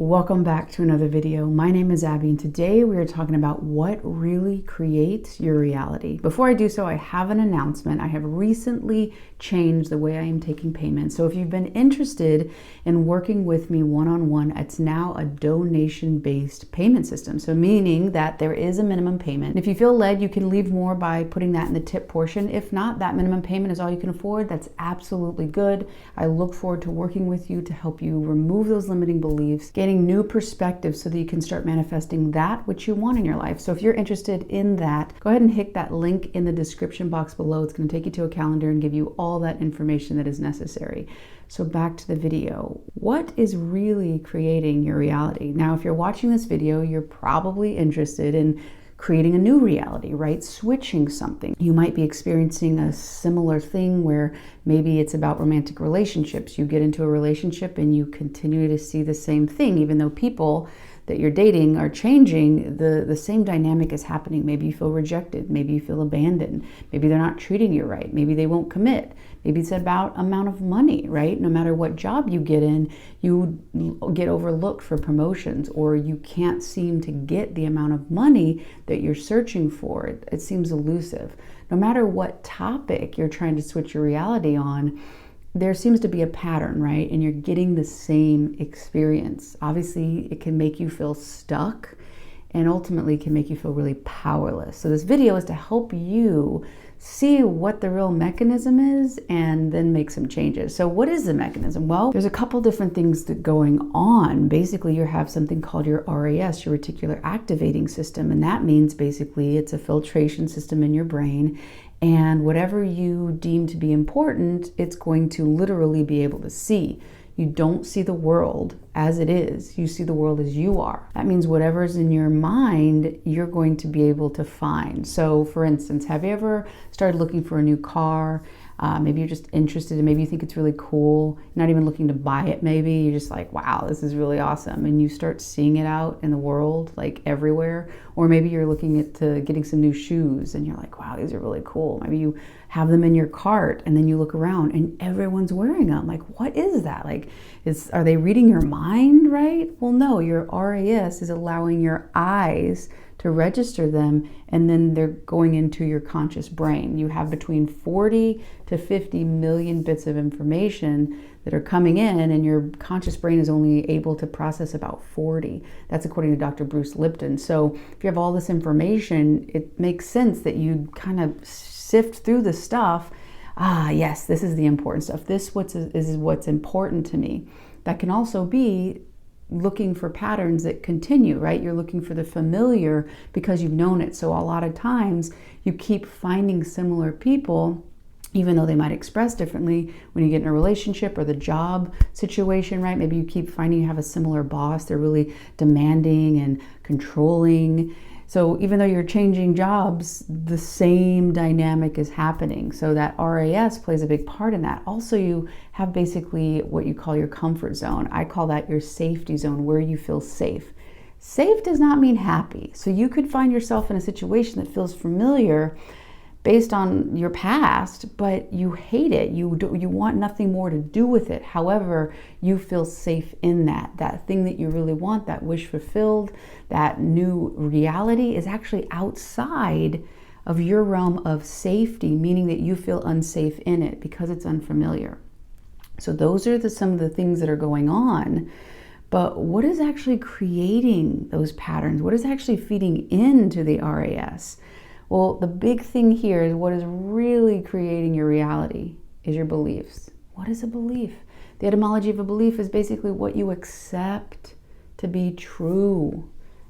Welcome back to another video. My name is Abby and today we are talking about what really creates your reality. Before I do so, I have an announcement. I have recently changed the way I am taking payments. So if you've been interested in working with me one-on-one, it's now a donation-based payment system. So meaning that there is a minimum payment. If you feel led, you can leave more by putting that in the tip portion. If not, that minimum payment is all you can afford. That's absolutely good. I look forward to working with you to help you remove those limiting beliefs, gaining new perspectives so that you can start manifesting that which you want in your life. So if you're interested in that, go ahead and hit that link in the description box below. It's going to take you to a calendar and give you all that information that is necessary. So back to the video. What is really creating your reality? Now, if you're watching this video, you're probably interested in creating a new reality, right? Switching something. You might be experiencing a similar thing where maybe it's about romantic relationships. You get into a relationship and you continue to see the same thing, even though people that you're dating are changing, the same dynamic is happening. Maybe you feel rejected. Maybe you feel abandoned. Maybe they're not treating you right. Maybe they won't commit. Maybe it's about amount of money, right? No matter what job you get in, you get overlooked for promotions, or you can't seem to get the amount of money that you're searching for. It seems elusive. No matter what topic you're trying to switch your reality on, there seems to be a pattern, right? And you're getting the same experience. Obviously, it can make you feel stuck and ultimately can make you feel really powerless. So this video is to help you see what the real mechanism is and then make some changes. So what is the mechanism? Well, there's a couple different things that going on. Basically, you have something called your RAS, your reticular activating system. And that means basically it's a filtration system in your brain. And whatever you deem to be important, it's going to literally be able to see. You don't see the world as it is. You see the world as you are. That means whatever's in your mind, you're going to be able to find. So for instance, have you ever started looking for a new car? Maybe you're just interested and maybe you think it's really cool. You're not even looking to buy it maybe. You're just like, wow, this is really awesome. And you start seeing it out in the world, like everywhere. Or maybe you're looking at getting some new shoes and you're like, wow, these are really cool. Maybe you have them in your cart and then you look around and everyone's wearing them. Like, what is that? Like, are they reading your mind, right? Well, no, your RAS is allowing your eyes to register them, and then they're going into your conscious brain. You have between 40 to 50 million bits of information that are coming in, and your conscious brain is only able to process about 40. That's according to Dr. Bruce Lipton. So if you have all this information, it makes sense that you kind of sift through the stuff. Yes, this is the important stuff. This is what's important to me. That can also be looking for patterns that continue, right? You're looking for the familiar because you've known it. So a lot of times you keep finding similar people, even though they might express differently when you get in a relationship or the job situation, right? Maybe you keep finding you have a similar boss. They're really demanding and controlling. So even though you're changing jobs, the same dynamic is happening. So that RAS plays a big part in that. Also, you have basically what you call your comfort zone. I call that your safety zone, where you feel safe. Safe does not mean happy. So you could find yourself in a situation that feels familiar based on your past, but you hate it. You want nothing more to do with it. However, you feel safe in that thing that you really want, that wish fulfilled, that new reality is actually outside of your realm of safety, meaning that you feel unsafe in it because it's unfamiliar. So those are some of the things that are going on. But what is actually creating those patterns? What is actually feeding into the RAS? Well, the big thing here is what is really creating your reality is your beliefs. What is a belief? The etymology of a belief is basically what you accept to be true.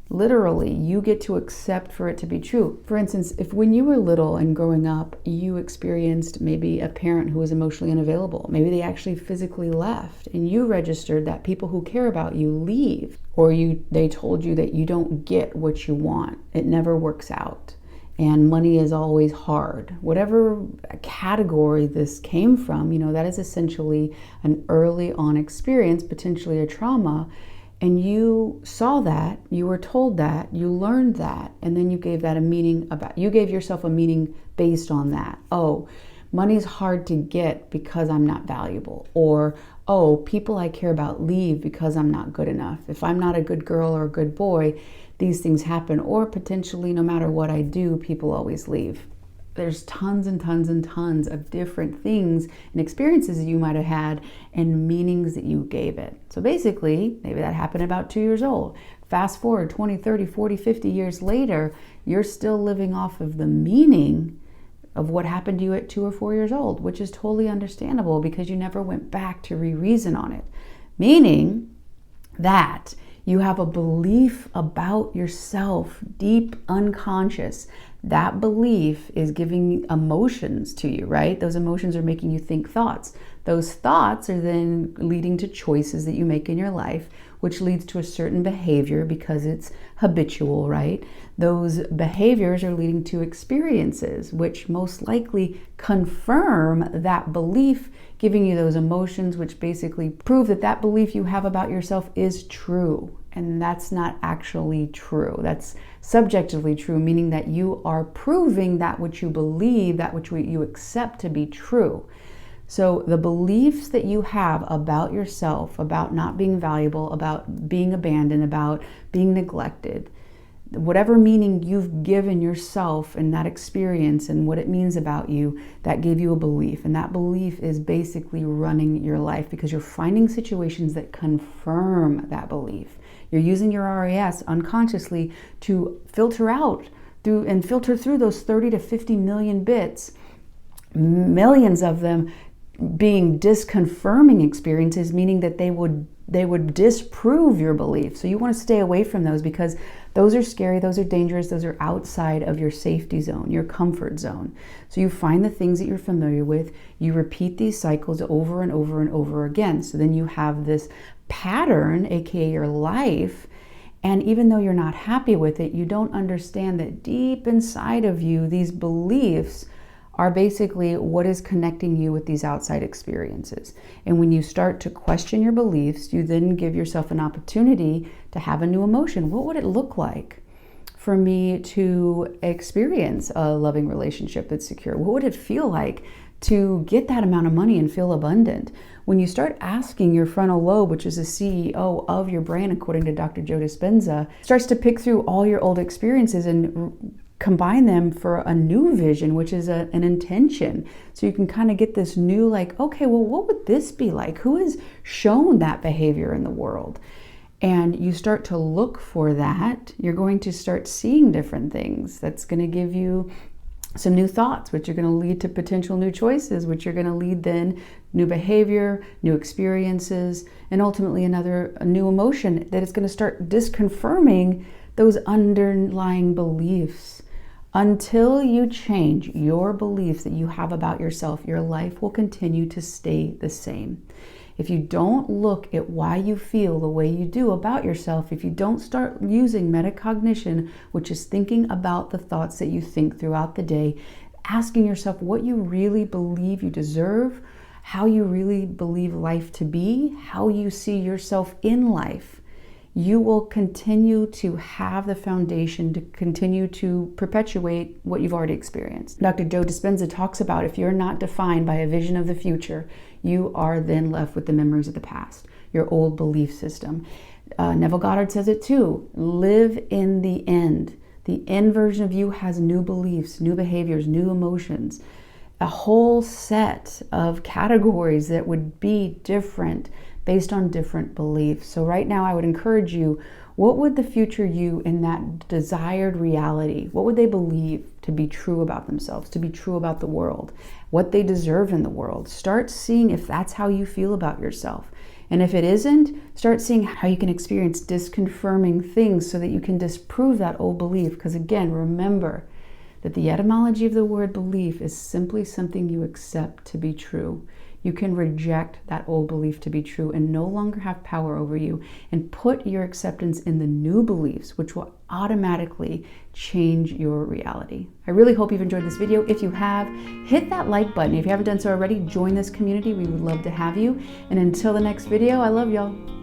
Literally, you get to accept for it to be true. For instance, if when you were little and growing up, you experienced maybe a parent who was emotionally unavailable, maybe they actually physically left, and you registered that people who care about you leave, or they told you that you don't get what you want. It never works out. And money is always hard. Whatever category this came from, that is essentially an early on experience, potentially a trauma. And you saw that, you were told that, you learned that, and then you gave that a meaning you gave yourself a meaning based on that. Oh, money's hard to get because I'm not valuable. Or, oh, people I care about leave because I'm not good enough. If I'm not a good girl or a good boy, these things happen. Or potentially, no matter what I do, people always leave. There's tons and tons and tons of different things and experiences that you might have had and meanings that you gave it. So basically, maybe that happened about 2 years old. Fast forward 20, 30, 40, 50 years later, you're still living off of the meaning of what happened to you at 2 or 4 years old, which is totally understandable because you never went back to re-reason on it. Meaning that you have a belief about yourself, deep unconscious. That belief is giving emotions to you, right? Those emotions are making you think thoughts. Those thoughts are then leading to choices that you make in your life, which leads to a certain behavior because it's habitual, right? Those behaviors are leading to experiences, which most likely confirm that belief, giving you those emotions, which basically prove that that belief you have about yourself is true. And that's not actually true. That's subjectively true, meaning that you are proving that which you believe, that which you accept to be true. So the beliefs that you have about yourself, about not being valuable, about being abandoned, about being neglected, whatever meaning you've given yourself and that experience and what it means about you, that gave you a belief. And that belief is basically running your life because you're finding situations that confirm that belief. You're using your RAS unconsciously to filter out through and filter through those 30 to 50 million bits, millions of them being disconfirming experiences, meaning that they would disprove your belief. So you want to stay away from those because those are scary, those are dangerous, those are outside of your safety zone, your comfort zone. So you find the things that you're familiar with, you repeat these cycles over and over and over again. So then you have this pattern, aka your life, and even though you're not happy with it, you don't understand that deep inside of you, these beliefs are basically what is connecting you with these outside experiences. And when you start to question your beliefs, you then give yourself an opportunity to have a new emotion. What would it look like for me to experience a loving relationship that's secure? What would it feel like to get that amount of money and feel abundant? When you start asking your frontal lobe, which is the CEO of your brain, according to Dr. Joe Dispenza, starts to pick through all your old experiences and combine them for a new vision, which is an intention. So you can kind of get this new, like, okay, well, what would this be like? Who has shown that behavior in the world? And you start to look for that, you're going to start seeing different things. That's going to give you some new thoughts, which are going to lead to potential new choices, which are going to lead then new behavior, new experiences, and ultimately a new emotion that is going to start disconfirming those underlying beliefs. Until you change your beliefs that you have about yourself, your life will continue to stay the same. If you don't look at why you feel the way you do about yourself, if you don't start using metacognition, which is thinking about the thoughts that you think throughout the day, asking yourself what you really believe you deserve, how you really believe life to be, how you see yourself in life, you will continue to have the foundation to continue to perpetuate what you've already experienced. Dr. Joe Dispenza talks about if you're not defined by a vision of the future, you are then left with the memories of the past, your old belief system. Neville Goddard says it too, live in the end. The end version of you has new beliefs, new behaviors, new emotions, a whole set of categories that would be different based on different beliefs. So right now I would encourage you, what would the future you in that desired reality, what would they believe to be true about themselves, to be true about the world, what they deserve in the world? Start seeing if that's how you feel about yourself. And if it isn't, start seeing how you can experience disconfirming things so that you can disprove that old belief. Because again, remember that the etymology of the word belief is simply something you accept to be true. You can reject that old belief to be true and no longer have power over you, and put your acceptance in the new beliefs, which will automatically change your reality. I really hope you've enjoyed this video. If you have, hit that like button. If you haven't done so already, join this community. We would love to have you. And until the next video, I love y'all.